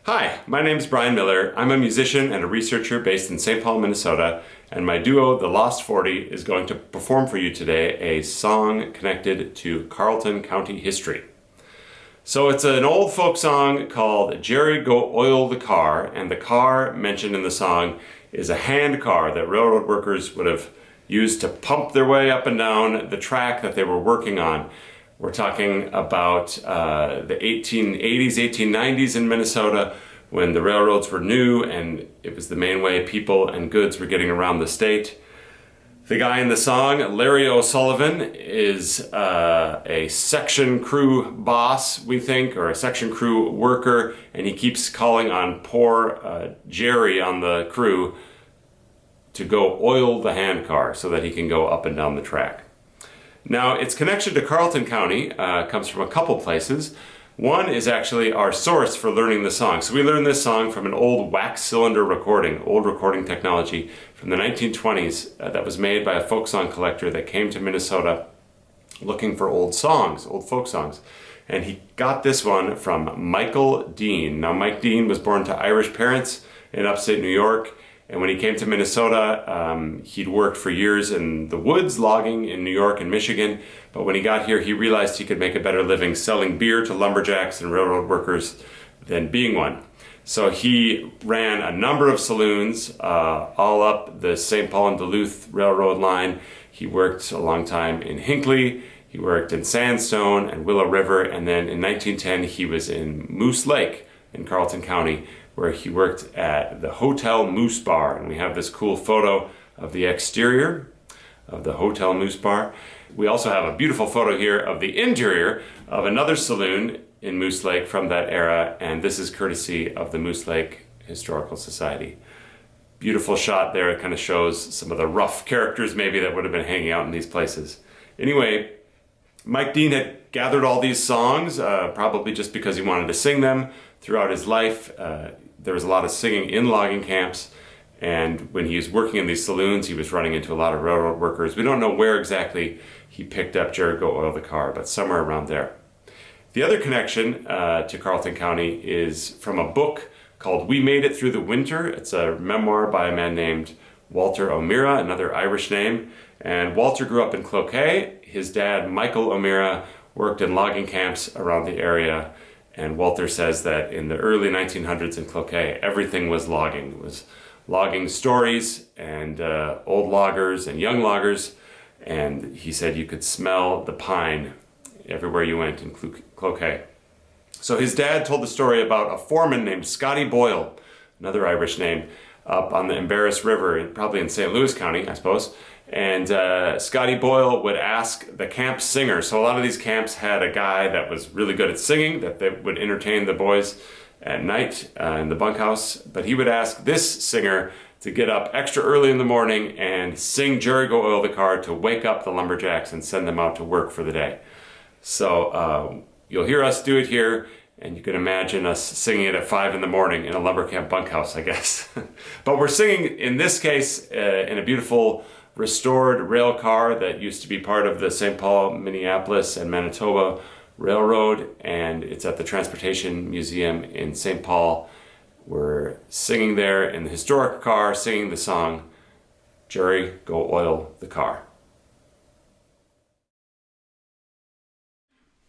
Hi, my name is Brian Miller. I'm a musician and a researcher based in St. Paul, Minnesota, and my duo, The Lost 40, is going to perform for you today a song connected to Carlton County history. So it's an old folk song called Jerry Go Oil the Car, and the car mentioned in the song is a hand car that railroad workers would have used to pump their way up and down the track that they were working on. We're talking about the 1880s, 1890s in Minnesota when the railroads were new and it was the main way people and goods were getting around the state. The guy in the song, Larry O'Sullivan, is a section crew boss, we think, or a section crew worker, and he keeps calling on poor Jerry on the crew to go oil the handcar so that he can go up and down the track. Now, its connection to Carlton County comes from a couple places. One is actually our source for learning the song. So we learned this song from an old wax cylinder recording, old recording technology from the 1920s that was made by a folk song collector that came to Minnesota looking for old songs, old folk songs. And he got this one from Michael Dean. Now, Mike Dean was born to Irish parents in upstate New York. And when he came to Minnesota, he'd worked for years in the woods, logging in New York and Michigan. But when he got here, he realized he could make a better living selling beer to lumberjacks and railroad workers than being one. So he ran a number of saloons all up the St. Paul and Duluth Railroad line. He worked a long time in Hinckley. He worked in Sandstone and Willow River. And then in 1910, he was in Moose Lake in Carlton County, where he worked at the Hotel Moose Bar. And we have this cool photo of the exterior of the Hotel Moose Bar. We also have a beautiful photo here of the interior of another saloon in Moose Lake from that era, and this is courtesy of the Moose Lake Historical Society. Beautiful shot there. It kind of shows some of the rough characters maybe that would have been hanging out in these places. Anyway, Mike Dean had gathered all these songs, probably just because he wanted to sing them throughout his life. There was a lot of singing in logging camps, and when he was working in these saloons, he was running into a lot of railroad workers. We don't know where exactly he picked up Jerry Go Oil the Car, but somewhere around there. The other connection to Carlton County is from a book called We Made It Through the Winter. It's a memoir by a man named Walter O'Meara, another Irish name. And Walter grew up in Cloquet. His dad, Michael O'Meara, worked in logging camps around the area. And Walter says that in the early 1900s in Cloquet, everything was logging. It was logging stories and old loggers and young loggers. And he said you could smell the pine everywhere you went in Cloquet. So his dad told the story about a foreman named Scotty Boyle, another Irish name, up on the Embarrass River, probably in St. Louis County, I suppose. And Scotty Boyle would ask the camp singer. So a lot of these camps had a guy that was really good at singing, that they would entertain the boys at night in the bunkhouse. But he would ask this singer to get up extra early in the morning and sing Jerry Go Oil the Car to wake up the lumberjacks and send them out to work for the day. So you'll hear us do it here, and you can imagine us singing it at 5 in the morning in a lumber camp bunkhouse, I guess. But we're singing, in this case, in a beautiful restored rail car that used to be part of the St. Paul, Minneapolis, and Manitoba Railroad, and it's at the Transportation Museum in St. Paul. We're singing there in the historic car, singing the song, Jerry Go Oil the Car.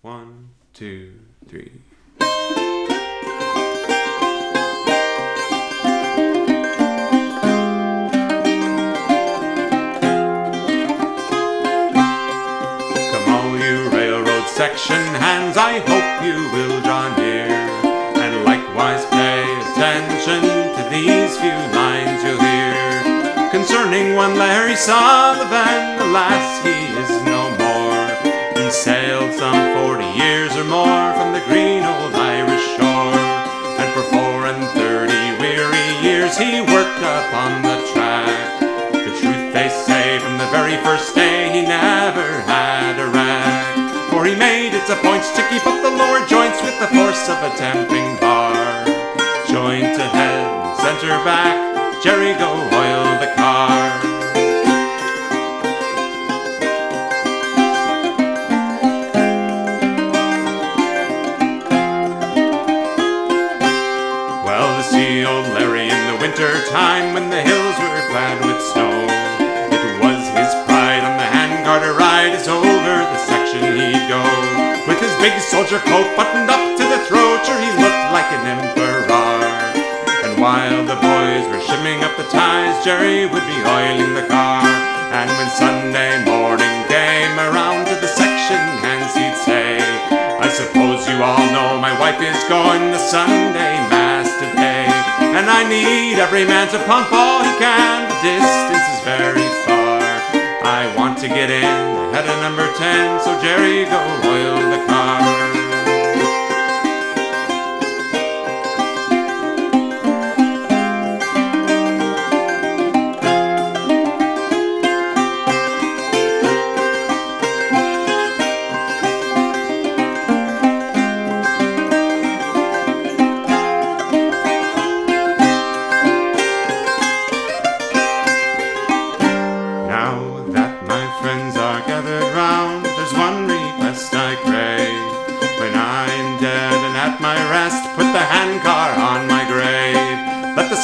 1, 2, 3. Section hands, I hope you will draw near, and likewise pay attention to these few lines you'll hear concerning one Larry Sullivan. Alas, he is no more. He sailed some 40 years or more from the green old Irish shore, and for 34 weary years he worked upon the track. The truth they say, from the very first day he never had a rag. For he made it a point to keep up the lower joints with the force of a tamping bar. Joint ahead, center back, Jerry Go Oil the Car. clad with snow. It was his pride on the handcar to ride as over the section he'd go. With his big soldier coat buttoned up to the throat, sure he looked like an emperor. And while the boys were shimming up the ties, Jerry would be oiling the car. And when Sunday morning came around to the section hands, he'd say, I suppose you all know my wife is going to Sunday Mass today, and I need every man to pump all he can. The distance is very far. I want to get in ahead of number 10, so Jerry, go oil the car.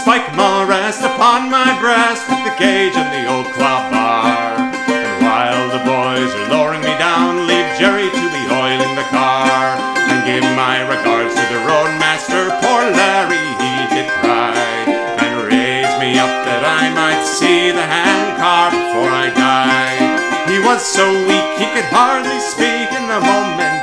Spike maul rest upon my breast with the gauge and the old claw bar. And while the boys are lowering me down, leave Jerry to be oiling the car. And give my regards to the roadmaster, poor Larry, he did cry. And raise me up that I might see the handcar before I die. He was so weak he could hardly speak in the moment